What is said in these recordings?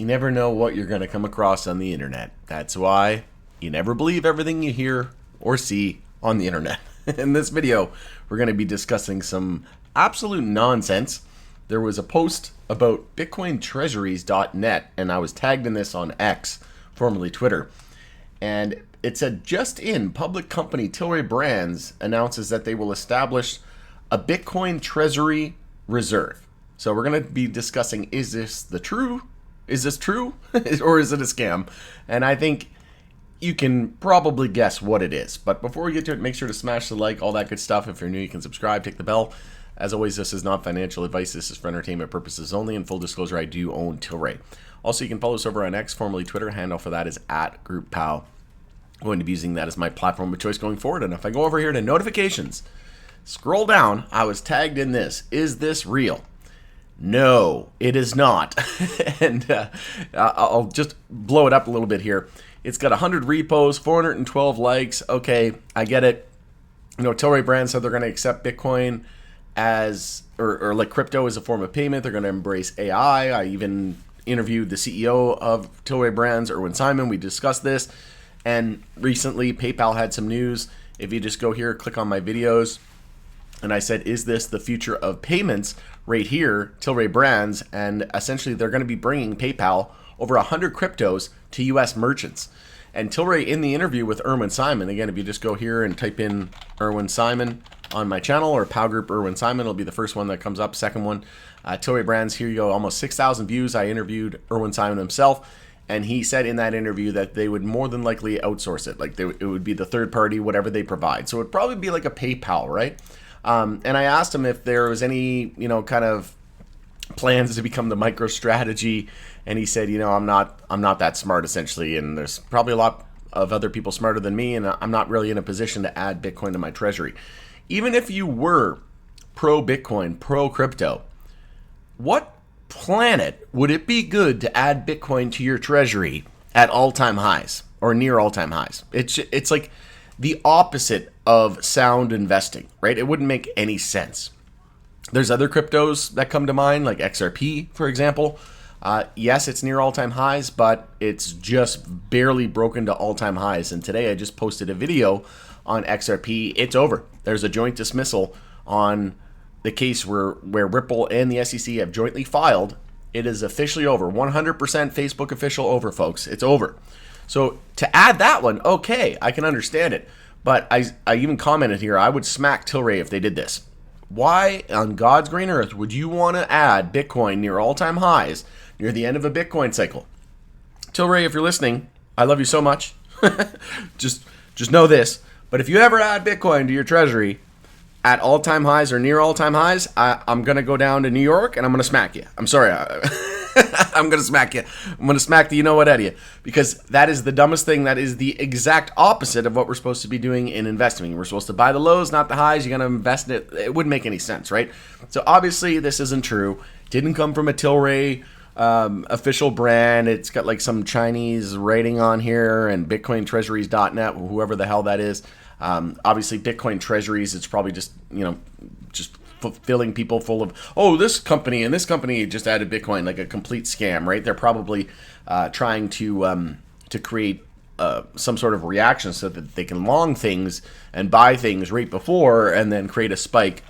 you never know what you're going to come across on the internet. That's why you never believe everything you hear or see on the internet. In this video, we're going to be discussing some absolute nonsense. There was a post about BitcoinTreasuries.net, and I was tagged in this on X, formerly Twitter. And it said, just in, public company Tilray Brands announces that they will establish a Bitcoin Treasury reserve. So we're going to be discussing, is this true? Is this true? Or is it a scam? And I think you can probably guess what it is. But before we get to it, make sure to smash the like, all that good stuff. If you're new, you can subscribe, tick the bell. As always, this is not financial advice. This is for entertainment purposes only. And full disclosure, I do own Tilray. Also, you can follow us over on X, formerly Twitter. Handle for that is @GroupPow. I'm going to be using that as my platform of choice going forward. And if I go over here to notifications, scroll down, I was tagged in this. Is this real? No, it is not. And I'll just blow it up a little bit here. It's got 100 reposts, 412 likes. Okay, I get it. You know, Tilray Brands said they're going to accept Bitcoin as, or like crypto as a form of payment. They're going to embrace AI. I even interviewed the CEO of Tilray Brands, Erwin Simon. We discussed this. And recently, PayPal had some news. If you just go here, click on my videos, and I said, is this the future of payments? Right here, Tilray Brands, and essentially they're going to be bringing PayPal over 100 cryptos to U.S. merchants. And Tilray, in the interview with Erwin Simon, again, if you just go here and type in Erwin Simon on my channel, or Pow Group Erwin Simon, it'll be the first one that comes up. Second one, Tilray Brands, here you go, almost 6,000 views. I interviewed Erwin Simon himself, and he said in that interview that they would more than likely outsource it. Like it would be the third party, whatever they provide. So it would probably be like a PayPal, right? And I asked him if there was any, kind of plans to become the MicroStrategy, and he said, I'm not that smart essentially, and there's probably a lot of other people smarter than me, and I'm not really in a position to add Bitcoin to my treasury. Even if you were pro Bitcoin, pro crypto, what planet would it be good to add Bitcoin to your treasury at all-time highs or near all-time highs? It's like the opposite of sound investing, right? It wouldn't make any sense. There's other cryptos that come to mind, like XRP, for example. Yes, it's near all-time highs, but it's just barely broken to all-time highs. And today I just posted a video on XRP. It's over. There's a joint dismissal on the case where Ripple and the SEC have jointly filed. It is officially over. 100% Facebook official over, folks. It's over. So to add that one, okay, I can understand it. But I even commented here, I would smack Tilray if they did this. Why on God's green earth would you want to add Bitcoin near all-time highs near the end of a Bitcoin cycle? Tilray, if you're listening, I love you so much. just know this. But if you ever add Bitcoin to your treasury at all-time highs or near all-time highs, I'm going to go down to New York and I'm going to smack you. I'm sorry. I'm going to smack you. I'm going to smack the you-know-what out of you. Because that is the dumbest thing. That is the exact opposite of what we're supposed to be doing in investing. We're supposed to buy the lows, not the highs. You're going to invest in it. It wouldn't make any sense, right? So obviously this isn't true. It didn't come from a Tilray official brand. It's got like some Chinese writing on here, and BitcoinTreasuries.net, whoever the hell that is. Obviously Bitcoin Treasuries, it's probably just, just filling people full of, oh, this company and this company just added Bitcoin, like a complete scam, right? They're probably trying to create some sort of reaction so that they can long things and buy things right before and then create a spike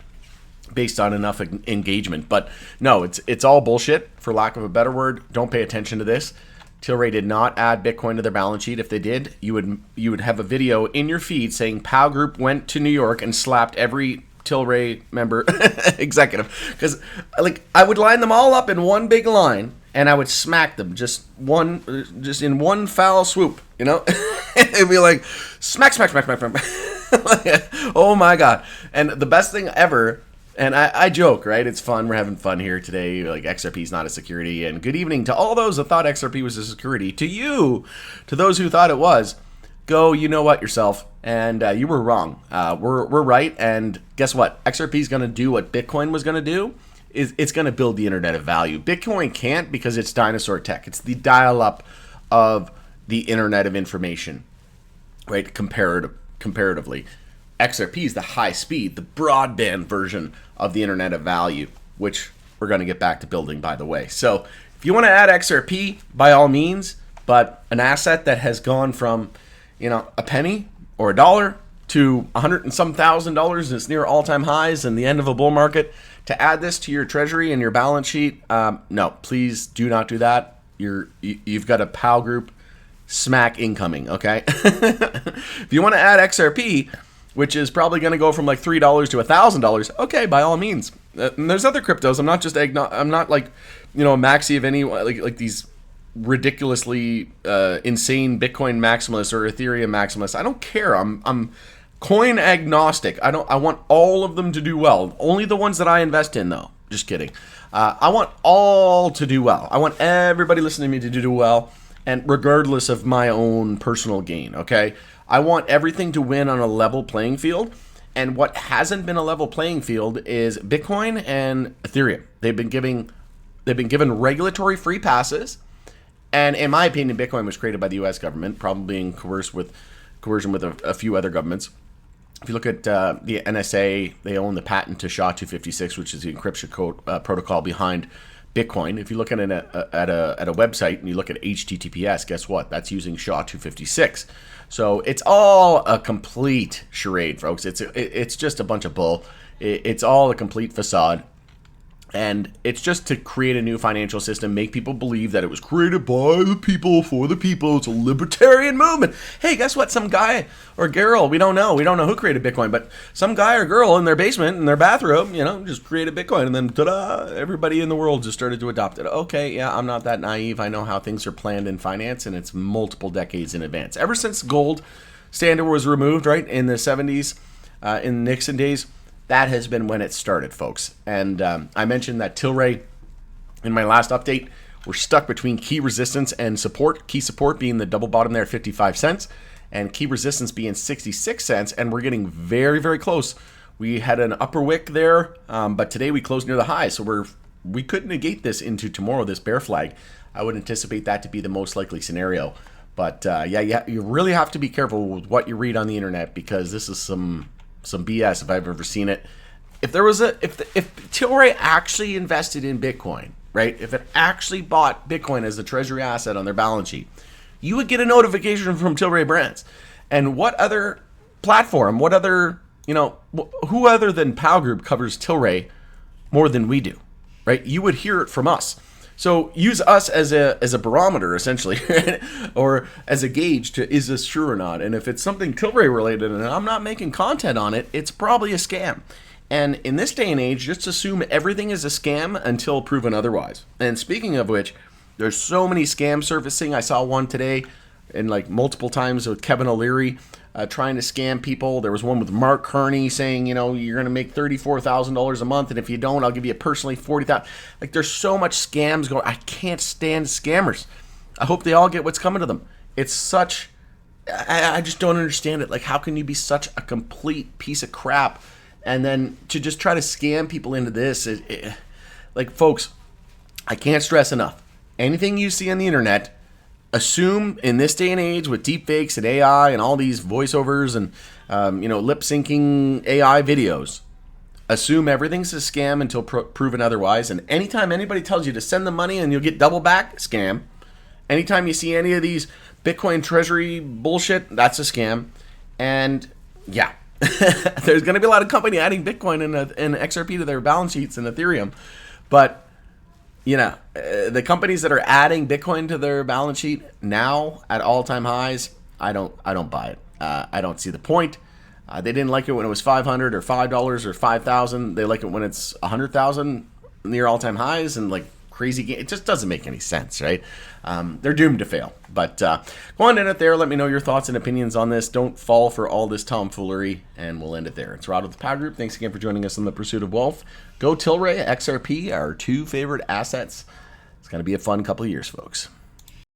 based on enough engagement. But no, it's all bullshit, for lack of a better word. Don't pay attention to this. Tilray did not add Bitcoin to their balance sheet. If they did, you would have a video in your feed saying Pow Group went to New York and slapped every Tilray member executive, because I would line them all up in one big line and I would smack them just in one foul swoop. It'd be like smack. Oh my god! And the best thing ever. And I joke, right? It's fun. We're having fun here today. Like, XRP is not a security. And good evening to all those that thought XRP was a security. To you, to those who thought it was, go, you know what, yourself. And you were wrong. We're right. And guess what? XRP is going to do what Bitcoin was going to do. It's going to build the internet of value. Bitcoin can't, because it's dinosaur tech. It's the dial-up of the internet of information, right? Comparatively. XRP is the high speed, the broadband version of the internet of value, which we're going to get back to building, by the way. So If you want to add XRP, by all means, but an asset that has gone from, a penny or a dollar to $100 and some $1,000 and it's near all-time highs and the end of a bull market, to add this to your treasury and your balance sheet, no, please do not do that. You've got a POW group smack incoming, okay? If you want to add XRP, which is probably going to go from like $3 to $1,000, okay, by all means. And there's other cryptos. I'm not just I'm not like, a maxi of any like these ridiculously insane Bitcoin maximalists or Ethereum maximalists. I don't care. I'm coin agnostic. I want all of them to do well. Only the ones that I invest in, though. Just kidding. I want all to do well. I want everybody listening to me to do well, and regardless of my own personal gain, okay? I want everything to win on a level playing field, and what hasn't been a level playing field is Bitcoin and Ethereum. They've been given regulatory free passes, and in my opinion, Bitcoin was created by the U.S. government, probably in coercion with a few other governments. If you look at the NSA, they own the patent to SHA-256, which is the encryption code, protocol behind Bitcoin. If you look at a website and you look at HTTPS, guess what? That's using SHA-256. So it's all a complete charade, folks. It's just a bunch of bull. It's all a complete facade. And it's just to create a new financial system, make people believe that it was created by the people, for the people. It's a libertarian movement. Hey, guess what? Some guy or girl, we don't know who created Bitcoin, but some guy or girl in their basement, in their bathroom, just created Bitcoin. And then, ta-da, everybody in the world just started to adopt it. Okay, yeah, I'm not that naive. I know how things are planned in finance, and it's multiple decades in advance. Ever since gold standard was removed, right, in the 70s, in the Nixon days, that has been when it started, folks. And I mentioned that Tilray, in my last update, we're stuck between key resistance and support. Key support being the double bottom there at 55 cents, and key resistance being 66 cents. And we're getting very, very close. We had an upper wick there, but today we closed near the high. So we could negate this into tomorrow, this bear flag. I would anticipate that to be the most likely scenario. But yeah, you really have to be careful with what you read on the internet, because this is some BS if I've ever seen it. If Tilray actually invested in Bitcoin, right? If it actually bought Bitcoin as a treasury asset on their balance sheet, you would get a notification from Tilray Brands. And what other platform, who other than POW Group covers Tilray more than we do, right? You would hear it from us. So use us as a barometer, essentially, or as a gauge to, is this true or not? And if it's something Tilray related and I'm not making content on it, it's probably a scam. And in this day and age, just assume everything is a scam until proven otherwise. And speaking of which, there's so many scams surfacing. I saw one today, and like multiple times with Kevin O'Leary trying to scam people. There was one with Mark Kearney saying, you're going to make $34,000 a month, and if you don't, I'll give you personally $40,000. Like, there's so much scams going. I can't stand scammers. I hope they all get what's coming to them. It's such, I just don't understand it. Like, how can you be such a complete piece of crap, and then to just try to scam people into this? Like, folks, I can't stress enough. Anything you see on the internet, assume in this day and age with deepfakes and AI and all these voiceovers and lip syncing AI videos, assume everything's a scam until proven otherwise. And anytime anybody tells you to send the money and you'll get double back, scam. Anytime you see any of these Bitcoin treasury bullshit, that's a scam. And yeah, there's going to be a lot of company adding Bitcoin and XRP to their balance sheets and Ethereum, but the companies that are adding Bitcoin to their balance sheet now at all-time highs, I don't buy it. I don't see the point. They didn't like it when it was $500 or $5 or $5,000. They like it when it's $100,000 near all-time highs and like crazy. It just doesn't make any sense, right? They're doomed to fail. But go on in it there. Let me know your thoughts and opinions on this. Don't fall for all this tomfoolery, and we'll end it there. It's Rod with the POW Group. Thanks again for joining us on the Pursuit of Wealth. Go Tilray, XRP, our two favorite assets. It's going to be a fun couple of years, folks.